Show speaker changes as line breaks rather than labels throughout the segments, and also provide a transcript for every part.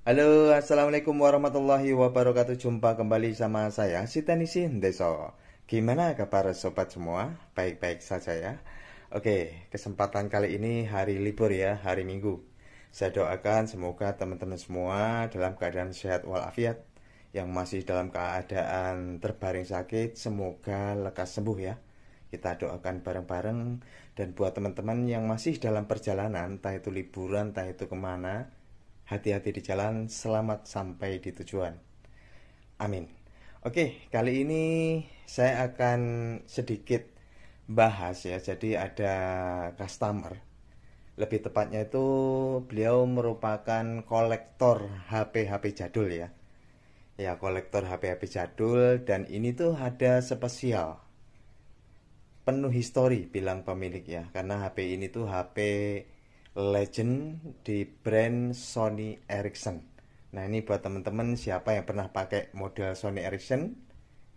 Halo, assalamualaikum warahmatullahi wabarakatuh. Jumpa kembali sama saya, si Tanisi Deso. Gimana kabar sobat semua? Baik-baik saja ya. Oke, kesempatan kali ini hari libur ya, hari Minggu. Saya doakan semoga teman-teman semua dalam keadaan sehat walafiat. Yang masih dalam keadaan terbaring sakit, semoga lekas sembuh ya. Kita doakan bareng-bareng. Dan buat teman-teman yang masih dalam perjalanan, entah itu liburan, entah itu kemana, hati-hati di jalan, selamat sampai di tujuan. Amin. Oke, kali ini saya akan sedikit bahas ya. Jadi ada customer, lebih tepatnya itu beliau merupakan kolektor HP-HP jadul ya. Ya, kolektor HP-HP jadul, dan ini tuh ada spesial. Penuh histori bilang pemilik ya, karena HP ini tuh HP legend di brand Sony Ericsson. Nah, ini buat teman-teman siapa yang pernah pakai model Sony Ericsson,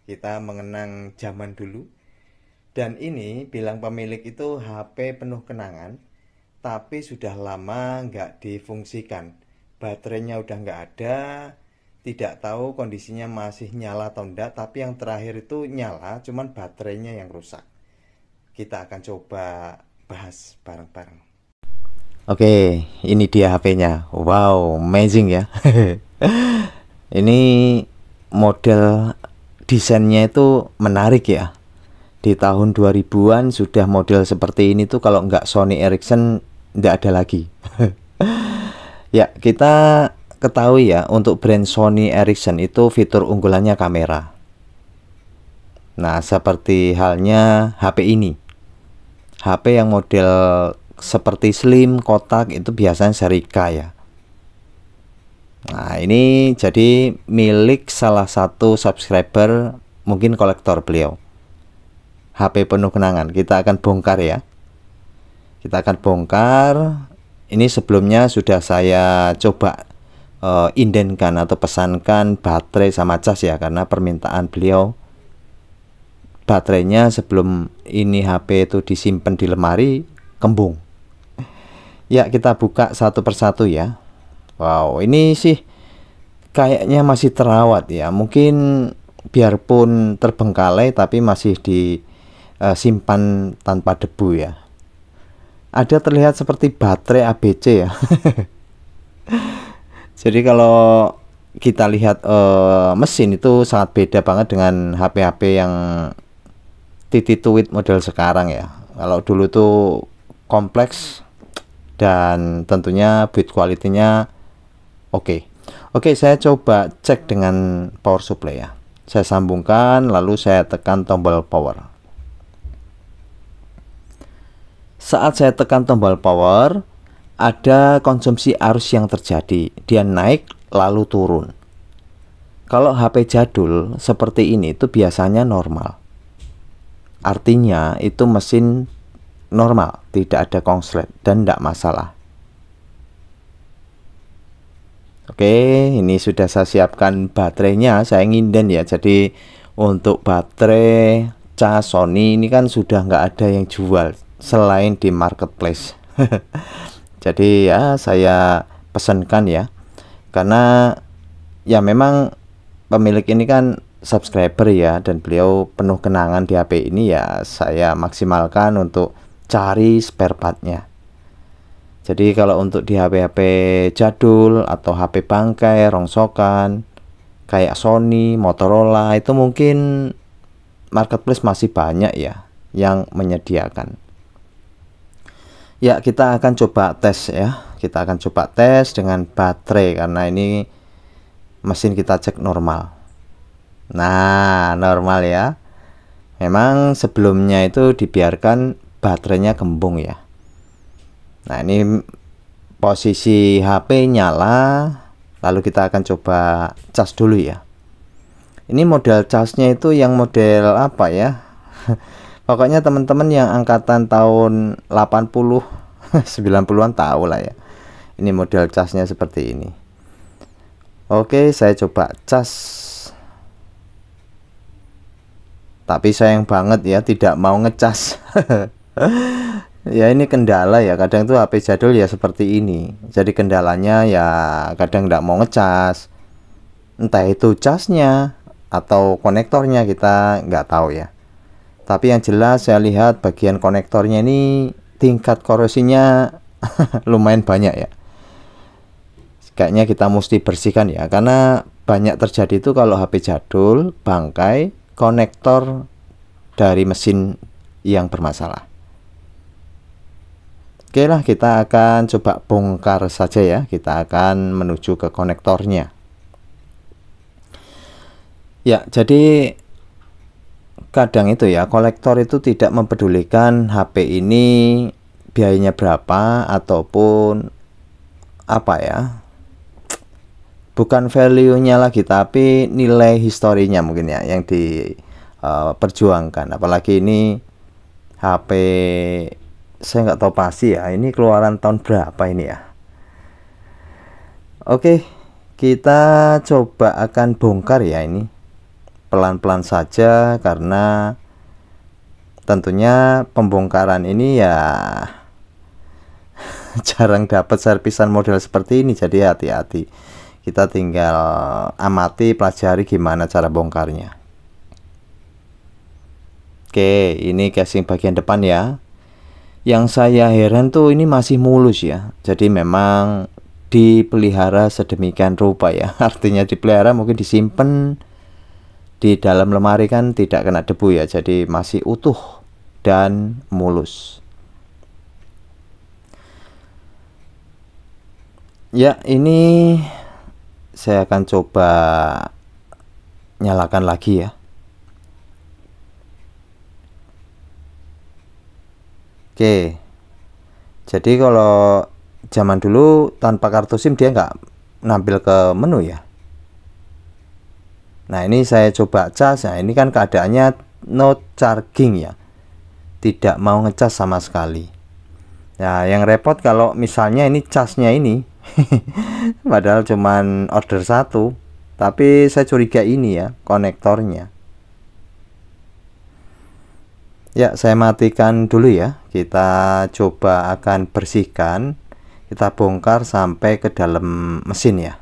kita mengenang zaman dulu. Dan ini bilang pemilik itu HP penuh kenangan, tapi sudah lama nggak difungsikan. Baterainya udah nggak ada, tidak tahu kondisinya masih nyala atau enggak, tapi yang terakhir itu nyala, cuman baterainya yang rusak. Kita akan coba bahas bareng-bareng. Oke, ini dia HP-nya. Wow, amazing ya. Ini model desainnya itu menarik ya. Di tahun 2000-an sudah model seperti ini tuh kalau nggak Sony Ericsson nggak ada lagi. Ya, kita ketahui ya, untuk brand Sony Ericsson itu fitur unggulannya kamera. Nah, seperti halnya HP ini. HP yang model seperti slim, kotak itu biasanya seri K ya. Nah, ini jadi milik salah satu subscriber, mungkin kolektor beliau. HP penuh kenangan, kita akan bongkar ya. Kita akan bongkar. Ini sebelumnya sudah saya coba indenkan atau pesankan baterai sama cas ya, karena permintaan beliau. Baterainya sebelum ini HP itu disimpan di lemari kembung. Ya, kita buka satu persatu ya. Wow, ini sih kayaknya masih terawat ya. Mungkin biarpun terbengkalai tapi masih disimpan tanpa debu ya. Ada terlihat seperti baterai ABC ya. Jadi kalau kita lihat mesin itu sangat beda banget dengan HP-HP yang titi-tuit model sekarang ya. Kalau dulu tuh kompleks dan tentunya build quality-nya oke. Oke, saya coba cek dengan power supply ya. Saya sambungkan lalu saya tekan tombol power. Saat saya tekan tombol power, ada konsumsi arus yang terjadi. Dia naik lalu turun. Kalau HP jadul seperti ini itu biasanya normal. Artinya itu mesin normal, tidak ada konslet dan tidak masalah. Oke, ini sudah saya siapkan baterainya, saya nginden ya. Jadi untuk baterai cas Sony ini kan sudah nggak ada yang jual selain di marketplace. Jadi ya saya pesankan ya, karena ya memang pemilik ini kan subscriber ya, dan beliau penuh kenangan di HP ini ya, saya maksimalkan untuk cari spare partnya. Jadi kalau untuk di HP-HP jadul atau HP bangkai, rongsokan kayak Sony, Motorola, itu mungkin marketplace masih banyak ya yang menyediakan. Ya, kita akan coba tes ya. Kita akan coba tes dengan baterai karena ini mesin kita cek normal. Nah, normal ya. Memang sebelumnya itu dibiarkan baterainya kembung ya. Nah, ini posisi HP nyala. Lalu kita akan coba cas dulu ya. Ini model casnya itu yang model apa ya? Pokoknya teman-teman yang angkatan tahun 80 90-an tahu lah ya. Ini model casnya seperti ini. Oke, saya coba cas. Tapi sayang banget ya, tidak mau ngecas. Ya ini kendala ya, kadang tuh HP jadul ya seperti ini. Jadi kendalanya ya kadang nggak mau ngecas, entah itu casnya atau konektornya kita nggak tahu ya. Tapi yang jelas saya lihat bagian konektornya ini tingkat korosinya lumayan banyak ya. Kayaknya kita mesti bersihkan ya, karena banyak terjadi itu kalau HP jadul bangkai konektor dari mesin yang bermasalah. Oke lah, kita akan coba bongkar saja ya. Kita akan menuju ke konektornya. Ya, jadi kadang itu ya, kolektor itu tidak mempedulikan HP ini biayanya berapa ataupun apa ya. Bukan value-nya lagi, tapi nilai historinya mungkin ya yang diperjuangkan. Apalagi ini HP, saya nggak tahu pasti ya, ini keluaran tahun berapa ini ya. Oke, kita coba akan bongkar ya ini pelan-pelan saja, karena tentunya pembongkaran ini ya jarang dapat servisan model seperti ini, jadi hati-hati. Kita tinggal amati, pelajari gimana cara bongkarnya. Oke, ini casing bagian depan ya. Yang saya heran tuh ini masih mulus ya. Jadi memang dipelihara sedemikian rupa ya. Artinya dipelihara mungkin disimpan di dalam lemari kan tidak kena debu ya. Jadi masih utuh dan mulus. Ya, ini saya akan coba nyalakan lagi ya. Oke, jadi kalau zaman dulu tanpa kartu SIM dia nggak nampil ke menu ya. Nah ini saya coba cas, nah ini kan keadaannya no charging ya, tidak mau ngecas sama sekali. Nah yang repot kalau misalnya ini casnya ini padahal cuman order satu, tapi saya curiga ini ya konektornya. Ya, saya matikan dulu ya. Kita coba akan bersihkan. Kita bongkar sampai ke dalam mesin ya.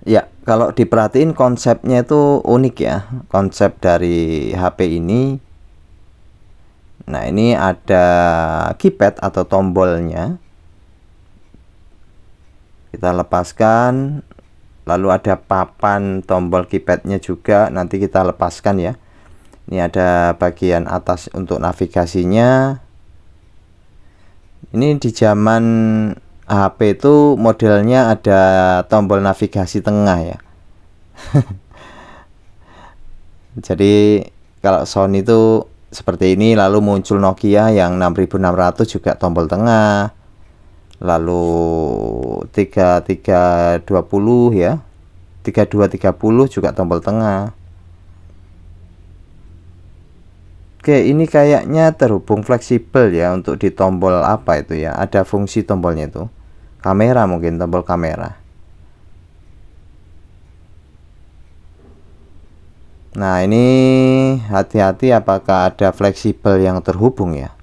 Ya, kalau diperhatiin konsepnya itu unik ya. Konsep dari HP ini. Nah, ini ada keypad atau tombolnya. Kita lepaskan. Lalu ada papan tombol keypadnya juga. Nanti kita lepaskan ya. Ini ada bagian atas untuk navigasinya. Ini di zaman HP itu modelnya ada tombol navigasi tengah ya. Jadi kalau Sony itu seperti ini, lalu muncul Nokia yang 6600 juga tombol tengah. Lalu 3320 ya. 3230 juga tombol tengah. Oke, ini kayaknya terhubung fleksibel ya untuk di tombol apa itu ya. Ada fungsi tombolnya itu. Kamera mungkin, tombol kamera. Nah, ini hati-hati apakah ada fleksibel yang terhubung ya.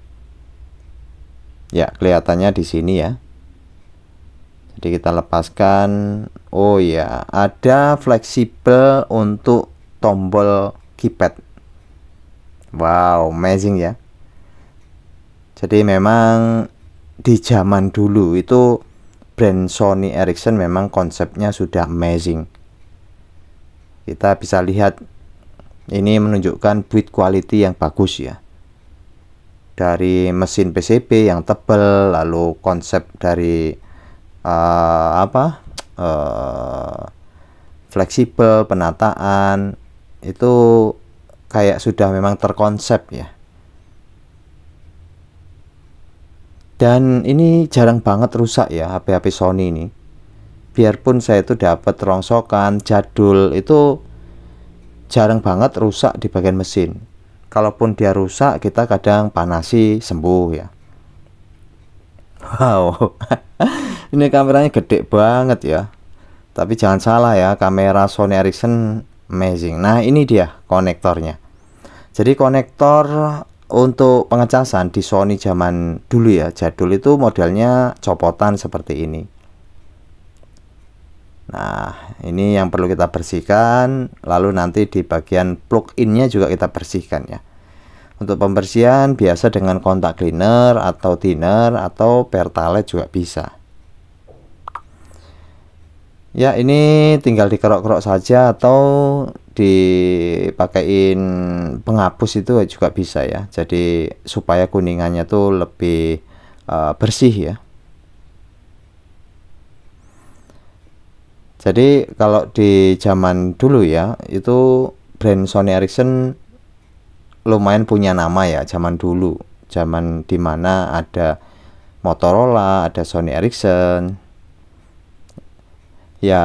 Ya, kelihatannya di sini ya. Jadi kita lepaskan. Oh ya, ada fleksibel untuk tombol keypad. Wow, amazing ya. Jadi memang di zaman dulu itu brand Sony Ericsson memang konsepnya sudah amazing. Kita bisa lihat ini menunjukkan build quality yang bagus ya. Dari mesin PCB yang tebal, lalu konsep dari fleksibel, penataan itu kayak sudah memang terkonsep ya. Dan ini jarang banget rusak ya HP-HP Sony ini. Biarpun saya itu dapat rongsokan jadul, itu jarang banget rusak di bagian mesin. Kalaupun dia rusak, kita kadang panasi sembuh ya. Wow. Ini kameranya gede banget ya. Tapi jangan salah ya, kamera Sony Ericsson amazing. Nah, ini dia konektornya. Jadi konektor untuk pengecasan di Sony zaman dulu ya, jadul itu modelnya copotan seperti ini. Nah, ini yang perlu kita bersihkan, lalu nanti di bagian plug-innya juga kita bersihkan ya. Untuk pembersihan biasa dengan kontak cleaner atau thinner atau pertalite juga bisa. Ya, ini tinggal dikerok-kerok saja atau dipakein penghapus itu juga bisa ya. Jadi supaya kuningannya tuh lebih bersih ya. Jadi kalau di zaman dulu ya, itu brand Sony Ericsson lumayan punya nama ya zaman dulu. Zaman dimana ada Motorola, ada Sony Ericsson. Ya,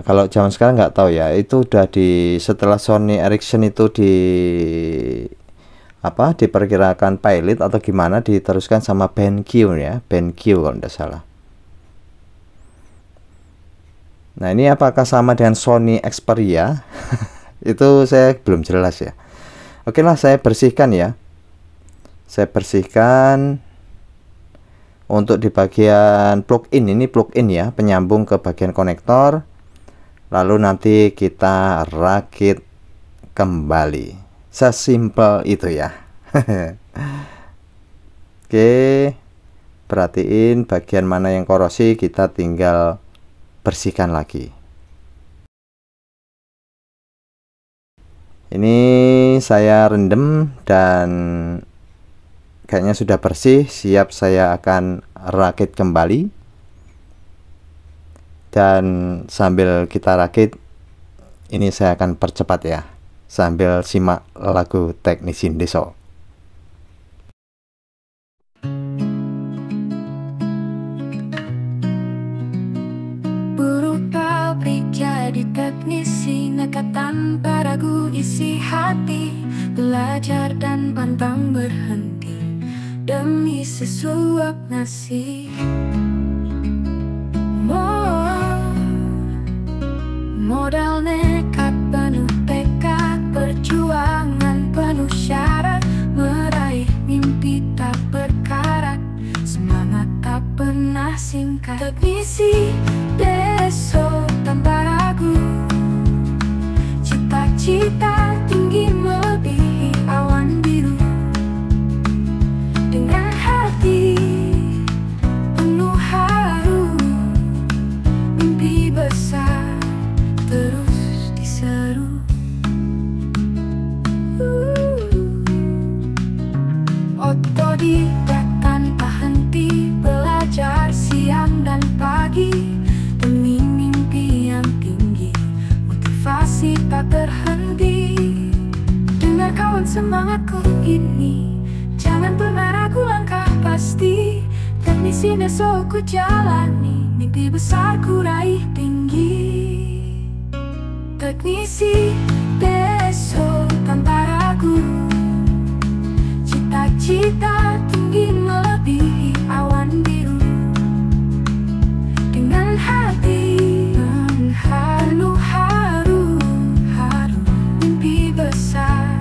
kalau zaman sekarang nggak tahu ya, itu udah setelah Sony Ericsson itu diperkirakan pilot atau gimana, diteruskan sama BenQ ya, BenQ kalau tidak salah. Nah, ini apakah sama dengan Sony Xperia? Itu saya belum jelas ya. Oke lah, saya bersihkan ya. Saya bersihkan untuk di bagian plug-in. Ini plug-in ya, penyambung ke bagian konektor. Lalu nanti kita rakit kembali. Sesimpel itu ya. Oke, perhatiin bagian mana yang korosi, kita tinggal bersihkan lagi. Ini saya rendam dan kayaknya sudah bersih, siap saya akan rakit kembali. Dan sambil kita rakit, ini saya akan percepat ya, sambil simak lagu Teknisi Deso.
Jadi teknisi nekat tanpa ragu isi hati, belajar dan pantang berhenti demi sesuap nasi. Modal nekat penuh tekad, perjuangan penuh syarat, meraih mimpi tak berkarat, semangat tak pernah singkat. Teknisi Deso tanpa ragu, cita-cita tinggi melebihi awan biru. Dengan hati penuh haru, mimpi besar terus diseru. Otodidak tanpa henti, belajar siang dan pagi demi mimpi yang tinggi, motivasi tak terhenti. Dengar kawan semangatku ini, jangan pernah ragu langkah pasti. Teknisi Deso ku jalani, mimpi besar ku raih tinggi. Teknisi Deso tanpa ragu, cita-cita tinggi melebihi awan biru. Dengan hati penuh haru, mimpi besar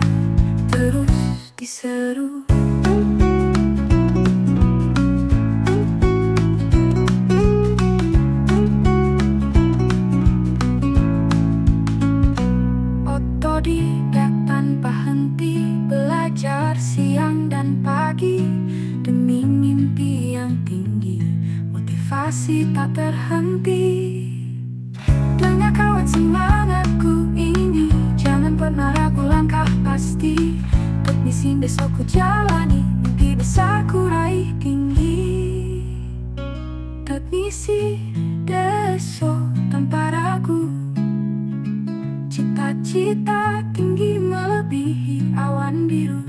terus diseru. Otodidak tanpa henti, belajar siang dan pagi demi mimpi yang tinggi, motivasi tak terhenti. Dengar kawan semangatku ini, jangan pernah ragu langkah pasti. Teknisi Deso ku jalani, mimpi besar ku raih tinggi. Teknisi Deso tanpa ragu, cita-cita tinggi melebihi awan biru.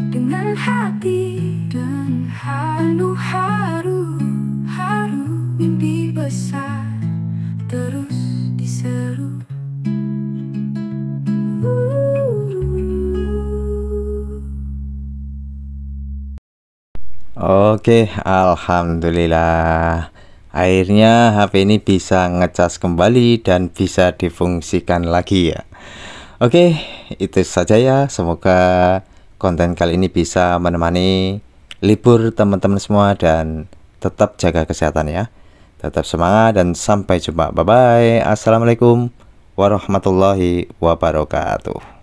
Dengan hati dan penuh haru, mimpi besar terus diseru.
Oke, alhamdulillah. Akhirnya HP ini bisa ngecas kembali dan bisa difungsikan lagi ya. Oke, itu saja ya. Semoga konten kali ini bisa menemani libur teman-teman semua, dan tetap jaga kesehatan ya. Tetap semangat dan sampai jumpa. Bye bye. Assalamualaikum warahmatullahi wabarakatuh.